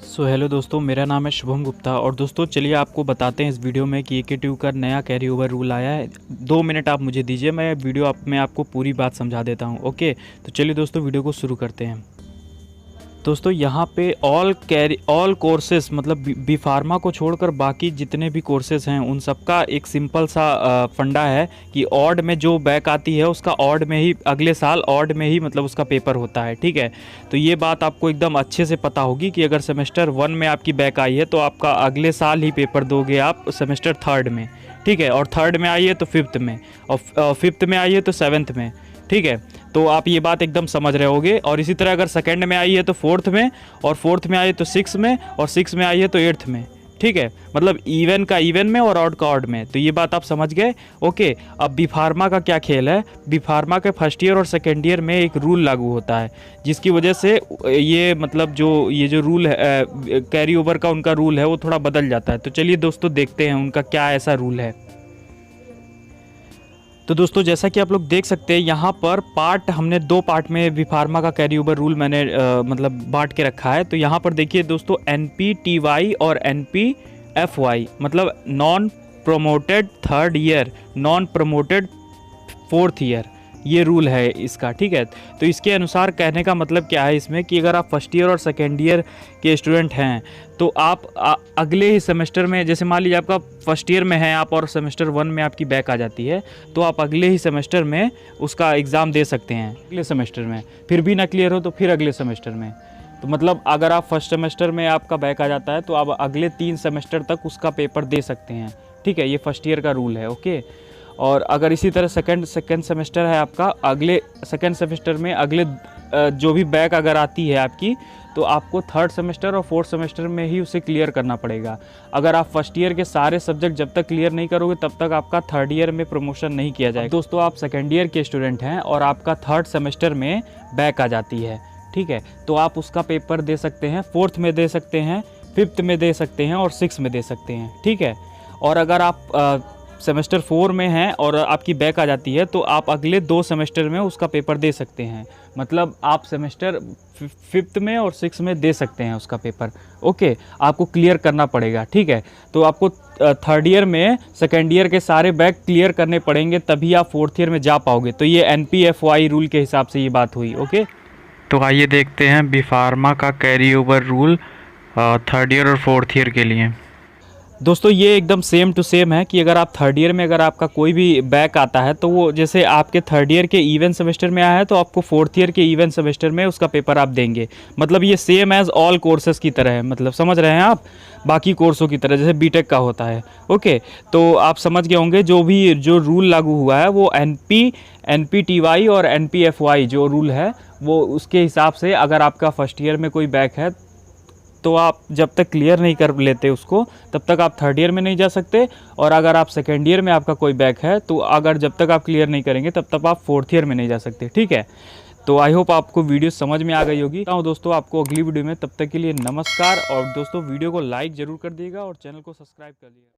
Hello दोस्तों, मेरा नाम है शुभम गुप्ता और दोस्तों चलिए आपको बताते हैं इस वीडियो में कि AKTU का नया कैरी ओवर रूल आया है। 2 मिनट आप मुझे दीजिए, मैं वीडियो में आपको पूरी बात समझा देता हूं। ओके, तो चलिए दोस्तों वीडियो को शुरू करते हैं। दोस्तों यहाँ पे ऑल कोर्सेस मतलब बी फार्मा को छोड़कर बाकी जितने भी कोर्सेज हैं उन सबका एक सिंपल सा फंडा है कि ऑड में जो बैक आती है उसका ऑड में ही अगले साल ऑड में ही मतलब उसका पेपर होता है। ठीक है, तो ये बात आपको एकदम अच्छे से पता होगी कि अगर सेमेस्टर 1 में आपकी बैक आई है तो आपका अगले साल ही पेपर दोगे आप सेमेस्टर 3rd में। ठीक है, और 3rd में आई है तो 5th में, और 5th में आई है तो 7th में। ठीक है, तो आप ये बात एकदम समझ रहे होगे। और इसी तरह अगर 2nd में आई है तो 4th में, और 4th में आई है तो 6th में, और 6th में आई है तो 8th में। ठीक है, मतलब इवन का इवन में और ऑड का ऑड में। तो ये बात आप समझ गए। ओके, अब बी फार्मा का क्या खेल है। बी फार्मा के फर्स्ट ईयर और सेकेंड ईयर में एक रूल लागू होता है जिसकी वजह से ये मतलब ये जो रूल है कैरी ओवर का उनका रूल है वो थोड़ा बदल जाता है। तो चलिए दोस्तों देखते हैं उनका क्या ऐसा रूल है। तो दोस्तों जैसा कि आप लोग देख सकते हैं यहाँ पर हमने 2 पार्ट में बी फार्मा का कैरी ओवर रूल मैंने मतलब बांट के रखा है। तो यहाँ पर देखिए दोस्तों NPTY और NPFY मतलब non promoted 3rd year, non promoted 4th year, ये रूल है इसका। ठीक है, तो इसके अनुसार कहने का मतलब क्या है इसमें कि अगर आप फर्स्ट ईयर और सेकेंड ईयर के स्टूडेंट हैं तो आप अगले ही सेमेस्टर में, जैसे मान लीजिए आपका फर्स्ट ईयर में है आप और सेमेस्टर 1 में आपकी बैक आ जाती है तो आप अगले ही सेमेस्टर में उसका एग्ज़ाम दे सकते हैं। अगले सेमेस्टर में फिर भी ना क्लियर हो तो फिर अगले सेमेस्टर में। तो मतलब अगर आप फर्स्ट सेमेस्टर में आपका बैक आ जाता है तो आप अगले 3 सेमेस्टर तक उसका पेपर दे सकते हैं। ठीक है, ये फर्स्ट ईयर का रूल है। ओके, और अगर इसी तरह सेकंड सेमेस्टर है आपका, अगले सेकंड सेमेस्टर में अगले जो भी बैक अगर आती है आपकी तो आपको 3rd सेमेस्टर और 4th सेमेस्टर में ही उसे क्लियर करना पड़ेगा। अगर आप फर्स्ट ईयर के सारे सब्जेक्ट जब तक क्लियर नहीं करोगे तब तक आपका 3rd ईयर में प्रमोशन नहीं किया जाएगा। दोस्तों आप सेकेंड ईयर के स्टूडेंट हैं और आपका 3rd सेमेस्टर में बैक आ जाती है, ठीक है, तो आप उसका पेपर दे सकते हैं, 4th में दे सकते हैं, 5th में दे सकते हैं और 6th में दे सकते हैं। ठीक है, और अगर आप सेमेस्टर 4 में हैं और आपकी बैक आ जाती है तो आप अगले 2 सेमेस्टर में उसका पेपर दे सकते हैं। मतलब आप सेमेस्टर 5th में और 6th में दे सकते हैं उसका पेपर। ओके, आपको क्लियर करना पड़ेगा। ठीक है, तो आपको 3rd ईयर में सेकेंड ईयर के सारे बैक क्लियर करने पड़ेंगे तभी आप 4th ईयर में जा पाओगे। तो ये NPFY रूल के हिसाब से ये बात हुई। ओके, तो आइए देखते हैं बी फार्मा का carry over rule 3rd year और 4th ईयर के लिए। दोस्तों ये एकदम सेम टू सेम है कि अगर आप 3rd ईयर में अगर आपका कोई भी बैक आता है तो वो जैसे आपके 3rd ईयर के इवन सेमेस्टर में आया है तो आपको 4th ईयर के इवन सेमेस्टर में उसका पेपर आप देंगे। मतलब ये सेम एज ऑल कोर्सेज़ की तरह है, मतलब समझ रहे हैं आप, बाकी कोर्सों की तरह जैसे बीटेक का होता है। ओके, तो आप समझ गए होंगे जो रूल लागू हुआ है वो NPTY और NPFY जो रूल है वो उसके हिसाब से अगर आपका फर्स्ट ईयर में कोई बैक है तो आप जब तक क्लियर नहीं कर लेते उसको तब तक आप 3rd ईयर में नहीं जा सकते, और अगर आप सेकेंड ईयर में आपका कोई बैक है तो अगर जब तक आप क्लियर नहीं करेंगे तब तक आप 4th ईयर में नहीं जा सकते। ठीक है, तो आई होप आपको वीडियो समझ में आ गई होगी। तो दोस्तों आपको अगली वीडियो में, तब तक के लिए नमस्कार। और दोस्तों वीडियो को लाइक ज़रूर कर दिएगा और चैनल को सब्सक्राइब कर दिएगा।